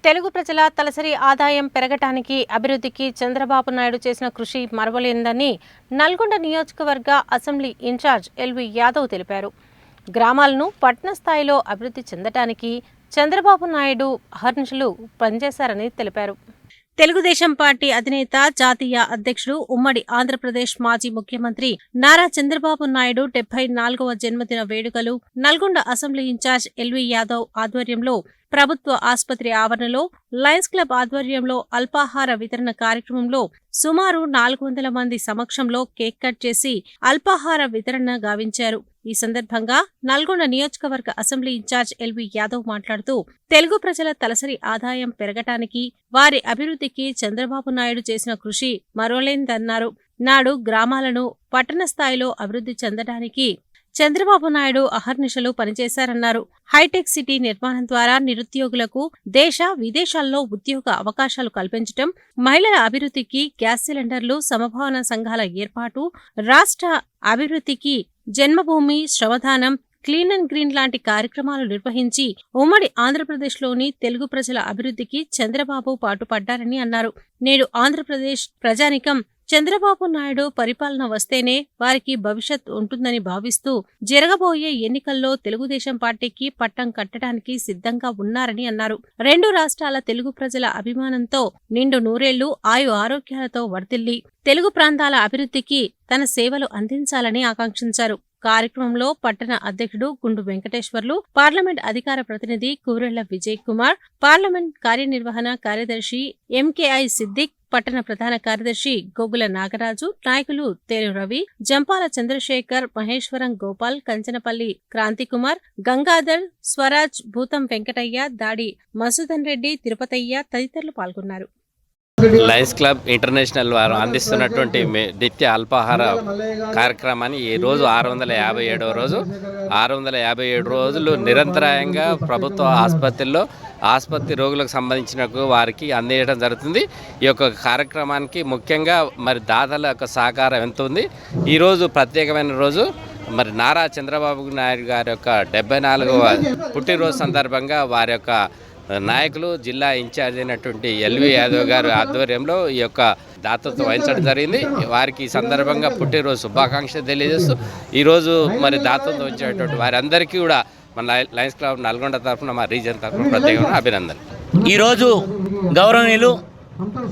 తెలుగు ప్రజల తలసరి ఆదాయం పెరగటానికి అభివృద్ధికి చంద్రబాబు నాయుడు చేసిన కృషి మరవలేనిదని నల్గొండ నియోజకవర్గ అసెంబ్లీ ఇన్ఛార్జ్ ఎల్వి యాదవ్ తెలిపారు. గ్రామాలను పట్టణ స్థాయిలో అభివృద్ధి చెందటానికి చంద్రబాబు నాయుడు అహర్నిశలు పనిచేశారని తెలిపారు. తెలుగుదేశం పార్టీ అధినేత, జాతీయ అధ్యక్షుడు, ఉమ్మడి ఆంధ్రప్రదేశ్ మాజీ ముఖ్యమంత్రి నారా చంద్రబాబు నాయుడు 74వ జన్మదిన వేడుకలు Nalgonda assembly incharge L V Yadav ఆధ్వర్యంలో ప్రభుత్వ ఆసుపత్రి ఆవరణలో లయన్స్ క్లబ్ ఆధ్వర్యంలో అల్పాహార వితరణ కార్యక్రమంలో సుమారు 400 మంది సమక్షంలో కేక్ కట్ చేసి అల్పాహార వితరణ గావించారు. ఈ సందర్భంగా నల్గొండ నియోజకవర్గ అసెంబ్లీ ఇన్ఛార్జ్ ఎల్వి యాదవ్ మాట్లాడుతూ తెలుగు ప్రజల తలసరి ఆదాయం పెరగటానికి, వారి అభివృద్ధికి చంద్రబాబు నాయుడు చేసిన కృషి మరవలేనిదన్నారు. నాడు గ్రామాలను పట్టణ స్థాయిలో అభివృద్ధి చెందడానికి చంద్రబాబు నాయుడు అహర్నిశలు పనిచేశారన్నారు. హైటెక్ సిటీ నిర్మాణం ద్వారా నిరుద్యోగులకు దేశ విదేశాల్లో ఉద్యోగ అవకాశాలు కల్పించడం, మహిళల అభివృద్ధికి గ్యాస్ సిలిండర్లు, సమభావన సంఘాల ఏర్పాటు, రాష్ట్ర అభివృద్ధికి జన్మభూమి, శ్రమదానం, క్లీన్ అండ్ గ్రీన్ లాంటి కార్యక్రమాలు నిర్వహించి ఉమ్మడి ఆంధ్రప్రదేశ్లోని తెలుగు ప్రజల అభివృద్ధికి చంద్రబాబు పాటుపడ్డారని అన్నారు. నేడు ఆంధ్రప్రదేశ్ ప్రజానికం చంద్రబాబు నాయుడు పరిపాలన వస్తేనే వారికి భవిష్యత్ ఉంటుందని భావిస్తూ జరగబోయే ఎన్నికల్లో తెలుగుదేశం పార్టీకి పట్టం కట్టడానికి సిద్ధంగా ఉన్నారని అన్నారు. రెండు రాష్ట్రాల తెలుగు ప్రజల అభిమానంతో నిండు నూరేళ్లు ఆయు ఆరోగ్యాలతో వర్ధిల్లి తెలుగు ప్రాంతాల అభివృద్ధికి తన సేవలు అందించాలని ఆకాంక్షించారు. కార్యక్రమంలో పట్టణ అధ్యక్షుడు గుండు వెంకటేశ్వర్లు, పార్లమెంట్ అధికార ప్రతినిధి కూరెళ్ల విజయ్ కుమార్, పార్లమెంట్ కార్యనిర్వహణ కార్యదర్శి ఎంకేఐ సిద్దిక్, పట్టణ ప్రధాన కార్యదర్శి గోగుల నాగరాజు, నాయకులు తేలు రవి, జంపాల చంద్రశేఖర్, మహేశ్వరం గోపాల్, కంచనపల్లి క్రాంతికుమార్, గంగాధర్, స్వరాజ్, భూతం వెంకటయ్య, దాడి మసూదన్ రెడ్డి, తిరుపతయ్య తదితరులు పాల్గొన్నారు. లయన్స్ క్లబ్ ఇంటర్నేషనల్ వారు అందిస్తున్నటువంటి నిత్య అల్పాహార కార్యక్రమాన్ని ఈ రోజు 657వ రోజు. 657 రోజులు నిరంతరాయంగా ప్రభుత్వ ఆసుపత్రి రోగులకు సంబంధించిన వారికి అందించడం జరుగుతుంది. ఈ యొక్క కార్యక్రమానికి ముఖ్యంగా మరి దాతల యొక్క సహకారం ఎంత ఉంది. ఈరోజు ప్రత్యేకమైన రోజు. మరి నారా చంద్రబాబు నాయుడు గారి యొక్క 74వ పుట్టినరోజు సందర్భంగా వారి యొక్క నాయకులు, జిల్లా ఇన్ఛార్జ్ అయినటువంటి ఎల్వి యాదవ్ గారు ఆధ్వర్యంలో ఈ యొక్క దాతృత్వం వహించడం జరిగింది. వారికి ఈ సందర్భంగా పుట్టినరోజు శుభాకాంక్షలు తెలియజేస్తూ ఈరోజు మరి దాతృత్వం వహించేటువంటి వారందరికీ కూడా మన లయన్స్ క్లబ్ నల్గొండ తరఫున, మా రీజన్ తరఫున ప్రత్యేకమైన అభినందనలు. ఈరోజు గౌరవనీయులు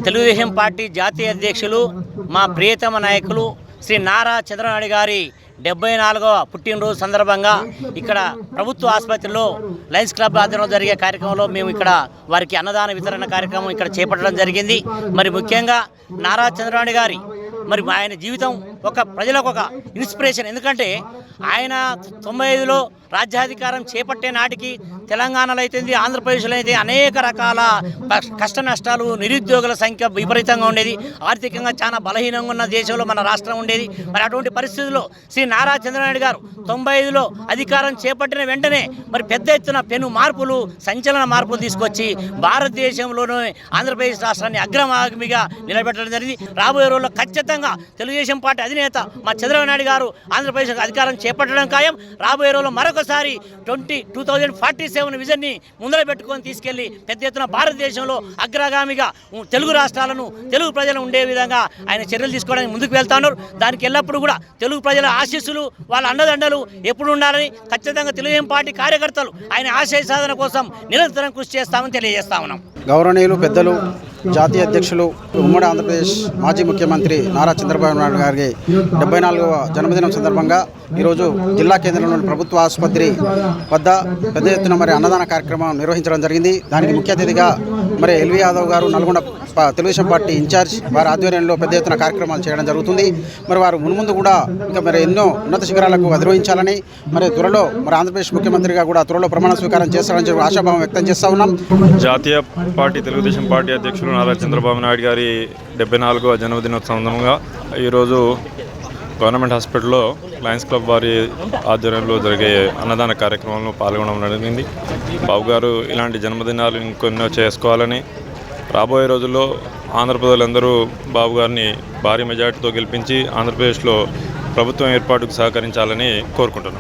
తెలుగుదేశం పార్టీ జాతీయ అధ్యక్షులు, మా ప్రియతమ నాయకులు శ్రీ నారా చంద్రబాబు నాయుడు గారి 74వ పుట్టినరోజు సందర్భంగా ఇక్కడ ప్రభుత్వ ఆసుపత్రిలో లయన్స్ క్లబ్ ఆధ్వర్యంలో జరిగే కార్యక్రమంలో మేము ఇక్కడ వారికి అన్నదాన వితరణ కార్యక్రమం ఇక్కడ చేపట్టడం జరిగింది. మరి ముఖ్యంగా నారా చంద్రబాబు నాయుడు గారి మరి ఆయన జీవితం ప్రజలకు ఒక ఇన్స్పిరేషన్. ఎందుకంటే ఆయన 95లో రాజ్యాధికారం చేపట్టే నాటికి తెలంగాణలో అయితే, ఆంధ్రప్రదేశ్లో అయితే అనేక రకాల కష్ట నష్టాలు, నిరుద్యోగుల సంఖ్య విపరీతంగా ఉండేది. ఆర్థికంగా చాలా బలహీనంగా ఉన్న దేశంలో మన రాష్ట్రం ఉండేది. మరి అటువంటి పరిస్థితుల్లో శ్రీ నారా చంద్రనాయుడు గారు 95లో అధికారం చేపట్టిన వెంటనే మరి పెద్ద ఎత్తున సంచలన మార్పులు తీసుకొచ్చి భారతదేశంలోనే ఆంధ్రప్రదేశ్ రాష్ట్రాన్ని అగ్రమాగమిగా నిలబెట్టడం జరిగింది. రాబోయే రోజుల్లో ఖచ్చితంగా తెలుగుదేశం పార్టీ అధినేత మా చంద్రబాబు నాయుడు గారు ఆంధ్రప్రదేశ్ అధికారం చేపట్టడం ఖాయం. రాబోయే రోజుల్లో మరొకసారి 2047 విజన్ని ముందర పెట్టుకొని తీసుకెళ్లి పెద్ద ఎత్తున భారతదేశంలో అగ్రగామిగా తెలుగు రాష్ట్రాలను, తెలుగు ప్రజలు ఉండే విధంగా ఆయన చర్యలు తీసుకోవడానికి ముందుకు వెళ్తా ఉన్నారు. దానికి ఎల్లప్పుడూ కూడా తెలుగు ప్రజల ఆశీస్సులు, వాళ్ళ అండదండలు ఎప్పుడు ఉండాలని ఖచ్చితంగా తెలుగుదేశం పార్టీ కార్యకర్తలు ఆయన ఆశయ సాధన కోసం నిరంతరం కృషి చేస్తామని తెలియజేస్తా ఉన్నాం. గౌరవనీయులు పెద్దలు జాతీయ అధ్యక్షులు, ఉమ్మడి ఆంధ్రప్రదేశ్ మాజీ ముఖ్యమంత్రి నారా చంద్రబాబు నాయుడు గారికి 74వ జన్మదినం సందర్భంగా ఈరోజు జిల్లా కేంద్రంలోని ప్రభుత్వ ఆసుపత్రి వద్ద పెద్ద ఎత్తున మరి అన్నదాన కార్యక్రమం నిర్వహించడం జరిగింది. దానికి ముఖ్య అతిథిగా మరి ఎల్వి యాదవ్ గారు, నల్గొండ తెలుగుదేశం పార్టీ ఇన్ఛార్జ్, వారి ఆధ్వర్యంలో పెద్ద ఎత్తున కార్యక్రమాలు చేయడం జరుగుతుంది. మరి వారు మున్ముందు కూడా ఇంకా మరి ఎన్నో ఉన్నత శిఖరాలకు అధిరోహించాలని, మరి త్వరలో మరి ఆంధ్రప్రదేశ్ ముఖ్యమంత్రిగా కూడా త్వరలో ప్రమాణ స్వీకారం చేస్తారని చెప్పి ఆశాభావం వ్యక్తం చేస్తూ ఉన్నాం. జాతీయ పార్టీ తెలుగుదేశం పార్టీ అధ్యక్షులు నారా చంద్రబాబు నాయుడు గారి 74వ జన్మదినోత్సవంగా ఈరోజు గవర్నమెంట్ హాస్పిటల్లో లయన్స్ క్లబ్ వారి ఆధ్వర్యంలో జరిగే అన్నదాన కార్యక్రమంలో పాల్గొనడం జరిగింది. బాబు గారు ఇలాంటి జన్మదినాలు ఇంకొన్నో చేసుకోవాలని, రాబోయే రోజుల్లో ఆంధ్రప్రదేశ్లందరూ బాబు గారిని భారీ మెజార్టీతో గెలిపించి ఆంధ్రప్రదేశ్లో ప్రభుత్వం ఏర్పాటుకు సహకరించాలని కోరుకుంటున్నాం.